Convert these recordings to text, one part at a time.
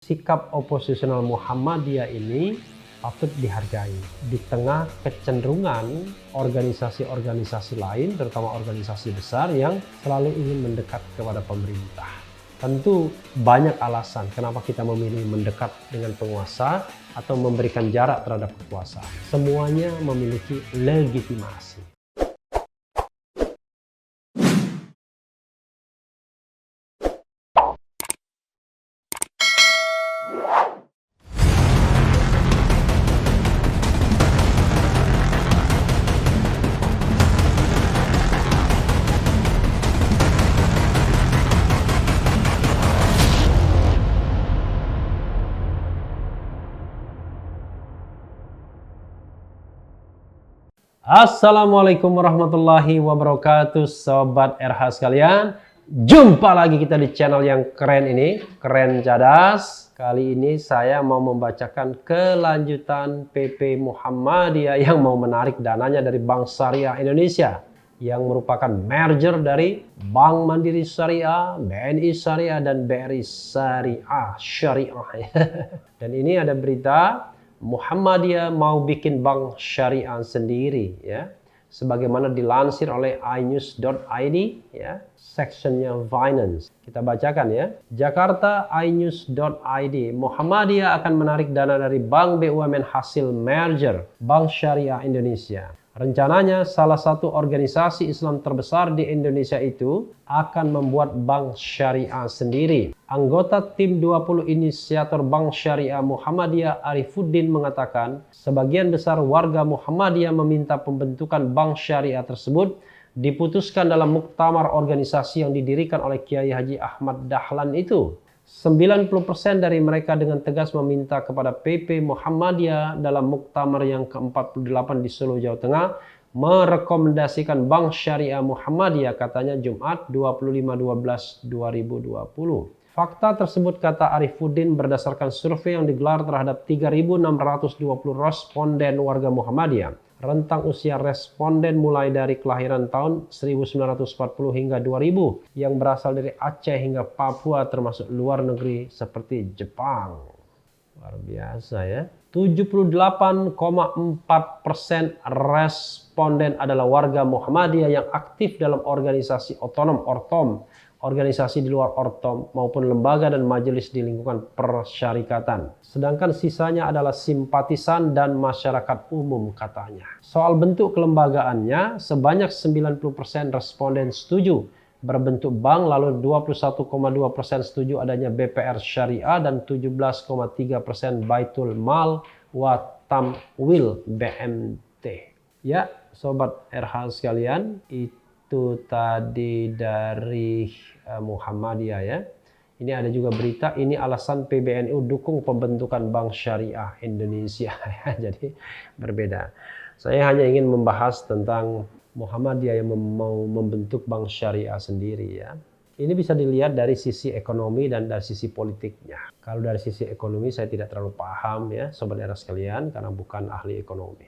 Sikap oposisional Muhammadiyah ini patut dihargai di tengah kecenderungan organisasi-organisasi lain, terutama organisasi besar yang selalu ingin mendekat kepada pemerintah. Tentu banyak alasan kenapa kita memilih mendekat dengan penguasa atau memberikan jarak terhadap kekuasaan. Semuanya memiliki legitimasi. Assalamualaikum warahmatullahi wabarakatuh, Sobat RH sekalian. Jumpa lagi kita di channel yang keren ini, Keren Cadas. Kali ini saya mau membacakan kelanjutan PP Muhammadiyah yang mau menarik dananya dari Bank Syariah Indonesia, yang merupakan merger dari Bank Mandiri Syariah, BNI Syariah, dan BRI Syariah. Dan ini ada berita Muhammadiyah mau bikin bank syariah sendiri, ya, sebagaimana dilansir oleh inews.id, ya, sectionnya finance. Kita bacakan, ya. Jakarta, inews.id. Muhammadiyah akan menarik dana dari Bank BUMN hasil merger Bank Syariah Indonesia. Rencananya salah satu organisasi Islam terbesar di Indonesia itu akan membuat bank syariah sendiri. Anggota tim 20 inisiator Bank Syariah Muhammadiyah Arifuddin mengatakan, sebagian besar warga Muhammadiyah meminta pembentukan bank syariah tersebut diputuskan dalam muktamar organisasi yang didirikan oleh Kiai Haji Ahmad Dahlan itu. 90% dari mereka dengan tegas meminta kepada PP Muhammadiyah dalam muktamar yang ke-48 di Solo, Jawa Tengah, merekomendasikan Bank Syariah Muhammadiyah, katanya Jumat 25/12/2020. Fakta tersebut, kata Arifuddin, berdasarkan survei yang digelar terhadap 3.620 responden warga Muhammadiyah. Rentang usia responden mulai dari kelahiran tahun 1940 hingga 2000 yang berasal dari Aceh hingga Papua, termasuk luar negeri seperti Jepang. Luar biasa, ya. 78,4% responden adalah warga Muhammadiyah yang aktif dalam organisasi otonom (Ortom), organisasi di luar Ortom, maupun lembaga dan majelis di lingkungan persyarikatan. Sedangkan sisanya adalah simpatisan dan masyarakat umum, katanya. Soal bentuk kelembagaannya, sebanyak 90% responden setuju berbentuk bank, lalu 21,2% setuju adanya BPR Syariah, dan 17,3% Baitul Mal wa Tamwil BMT. Ya, Sobat RH sekalian, itu tadi dari Muhammadiyah, ya. Ini ada juga berita, ini alasan PBNU dukung pembentukan Bank Syariah Indonesia. Jadi berbeda. Saya hanya ingin membahas tentang Muhammadiyah yang mau membentuk bank syariah sendiri, ya. Ini bisa dilihat dari sisi ekonomi dan dari sisi politiknya. Kalau dari sisi ekonomi saya tidak terlalu paham, ya, Sobat RH sekalian, karena bukan ahli ekonomi.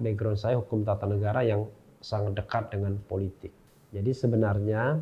Background saya hukum tata negara yang sangat dekat dengan politik. Jadi sebenarnya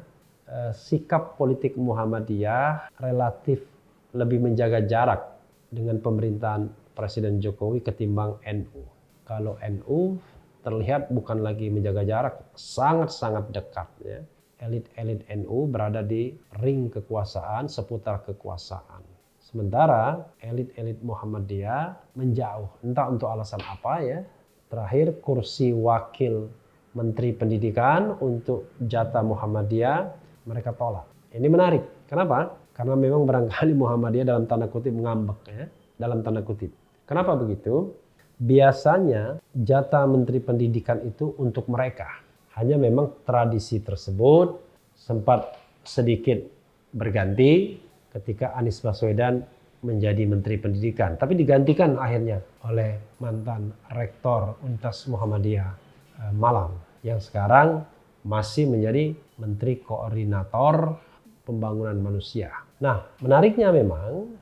sikap politik Muhammadiyah relatif lebih menjaga jarak dengan pemerintahan Presiden Jokowi ketimbang NU. Kalau NU terlihat bukan lagi menjaga jarak, sangat-sangat dekat, ya. Elit-elit NU berada di ring kekuasaan, seputar kekuasaan. Sementara elit-elit Muhammadiyah menjauh, entah untuk alasan apa, ya. Terakhir, kursi wakil Menteri Pendidikan untuk jatah Muhammadiyah mereka tolak. Ini menarik. Kenapa? Karena memang barangkali Muhammadiyah dalam tanda kutip ngambek, ya. Dalam tanda kutip. Kenapa begitu? Biasanya jatah Menteri Pendidikan itu untuk mereka. Hanya memang tradisi tersebut sempat sedikit berganti ketika Anies Baswedan menjadi Menteri Pendidikan. Tapi digantikan akhirnya oleh mantan Rektor Universitas Muhammadiyah Malang, yang sekarang masih menjadi Menteri Koordinator Pembangunan Manusia. Nah, menariknya memang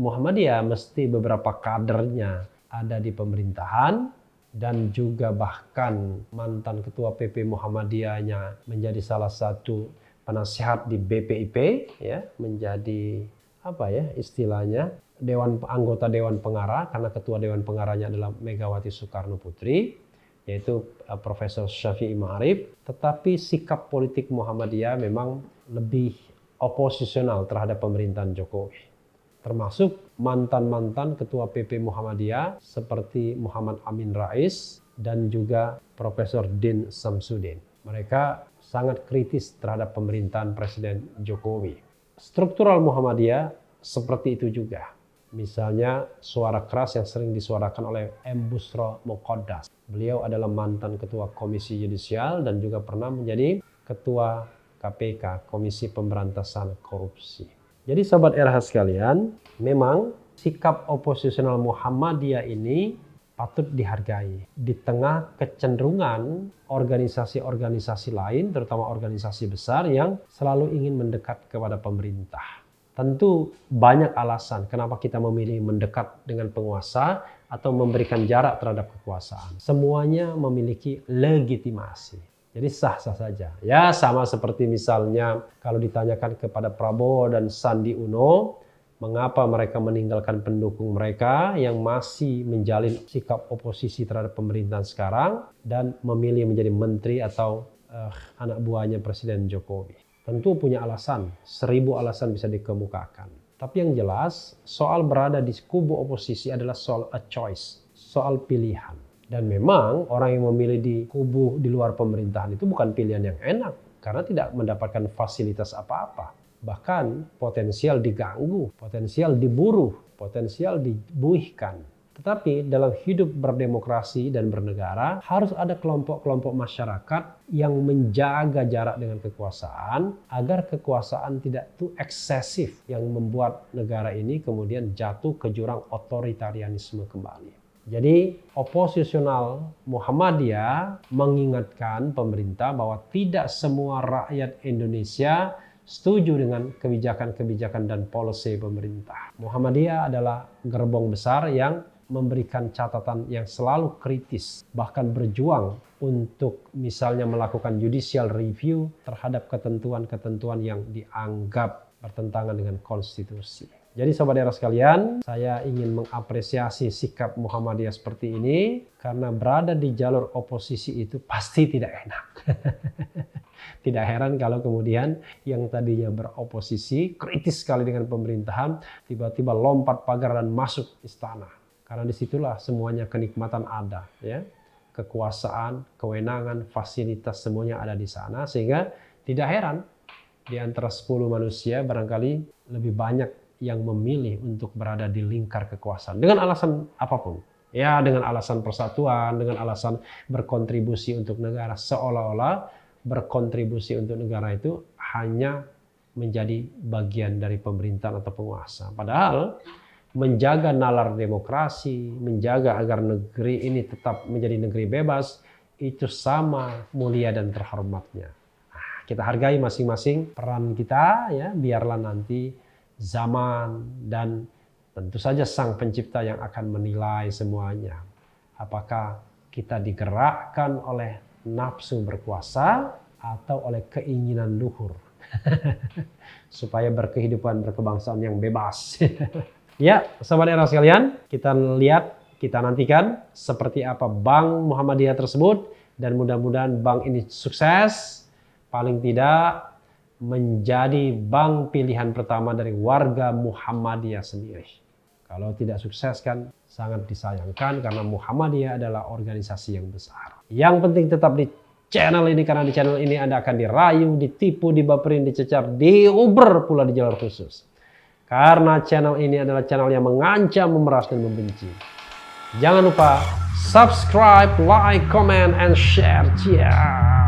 Muhammadiyah mesti beberapa kadernya ada di pemerintahan, dan juga bahkan mantan Ketua PP Muhammadiyahnya menjadi salah satu penasehat di BPIP, ya, menjadi apa ya istilahnya, anggota Dewan Pengarah, karena ketua Dewan Pengarahnya adalah Megawati Soekarno Putri, yaitu Profesor Syafii Ma'arif. Tetapi sikap politik Muhammadiyah memang lebih oposisional terhadap pemerintahan Jokowi. Termasuk mantan-mantan ketua PP Muhammadiyah seperti Muhammad Amin Rais dan juga Profesor Din Samsudin. Mereka sangat kritis terhadap pemerintahan Presiden Jokowi. Struktural Muhammadiyah seperti itu juga. Misalnya suara keras yang sering disuarakan oleh M. Bushro Muqaddas. Beliau adalah mantan ketua Komisi Yudisial dan juga pernah menjadi ketua KPK, Komisi Pemberantasan Korupsi. Jadi sahabat RH sekalian, memang sikap oposisional Muhammadiyah ini patut dihargai. Di tengah kecenderungan organisasi-organisasi lain, terutama organisasi besar yang selalu ingin mendekat kepada pemerintah. Tentu banyak alasan kenapa kita memilih mendekat dengan penguasa atau memberikan jarak terhadap kekuasaan. Semuanya memiliki legitimasi. Jadi sah-sah saja. Ya sama seperti misalnya kalau ditanyakan kepada Prabowo dan Sandi Uno, mengapa mereka meninggalkan pendukung mereka yang masih menjalin sikap oposisi terhadap pemerintahan sekarang dan memilih menjadi menteri atau anak buahnya Presiden Jokowi. Tentu punya alasan, 1000 alasan bisa dikemukakan. Tapi yang jelas, soal berada di kubu oposisi adalah soal a choice, soal pilihan. Dan memang orang yang memilih di kubu di luar pemerintahan itu bukan pilihan yang enak, karena tidak mendapatkan fasilitas apa-apa. Bahkan potensial diganggu, potensial diburu, potensial dibuihkan. Tetapi dalam hidup berdemokrasi dan bernegara harus ada kelompok-kelompok masyarakat yang menjaga jarak dengan kekuasaan agar kekuasaan tidak too eksesif yang membuat negara ini kemudian jatuh ke jurang otoritarianisme kembali. Jadi oposisional Muhammadiyah mengingatkan pemerintah bahwa tidak semua rakyat Indonesia setuju dengan kebijakan-kebijakan dan policy pemerintah. Muhammadiyah adalah gerbong besar yang memberikan catatan yang selalu kritis, bahkan berjuang untuk misalnya melakukan judicial review terhadap ketentuan-ketentuan yang dianggap bertentangan dengan konstitusi. Jadi sobat era sekalian, saya ingin mengapresiasi sikap Muhammadiyah seperti ini karena berada di jalur oposisi itu pasti tidak enak. Tidak heran kalau kemudian yang tadinya beroposisi, kritis sekali dengan pemerintahan, tiba-tiba lompat pagar dan masuk istana. Karena disitulah semuanya kenikmatan ada, ya, kekuasaan, kewenangan, fasilitas semuanya ada di sana, sehingga tidak heran di antara 10 manusia barangkali lebih banyak yang memilih untuk berada di lingkar kekuasaan dengan alasan apapun, ya, dengan alasan persatuan, dengan alasan berkontribusi untuk negara, seolah-olah berkontribusi untuk negara itu hanya menjadi bagian dari pemerintahan atau penguasa. Padahal menjaga nalar demokrasi, menjaga agar negeri ini tetap menjadi negeri bebas, itu sama mulia dan terhormatnya. Nah, kita hargai masing-masing peran kita, ya, biarlah nanti zaman dan tentu saja Sang Pencipta yang akan menilai semuanya. Apakah kita digerakkan oleh nafsu berkuasa atau oleh keinginan luhur supaya berkehidupan berkebangsaan yang bebas. Ya, sahabat era sekalian, kita lihat, kita nantikan seperti apa Bank Muhammadiyah tersebut dan mudah-mudahan bank ini sukses, paling tidak menjadi bank pilihan pertama dari warga Muhammadiyah sendiri. Kalau tidak sukses kan sangat disayangkan karena Muhammadiyah adalah organisasi yang besar. Yang penting tetap di channel ini karena di channel ini Anda akan dirayu, ditipu, dibaperin, dicecar, diuber pula di jalur khusus. Karena channel ini adalah channel yang mengancam, memeras, dan membenci. Jangan lupa subscribe, like, comment, and share. Yeah.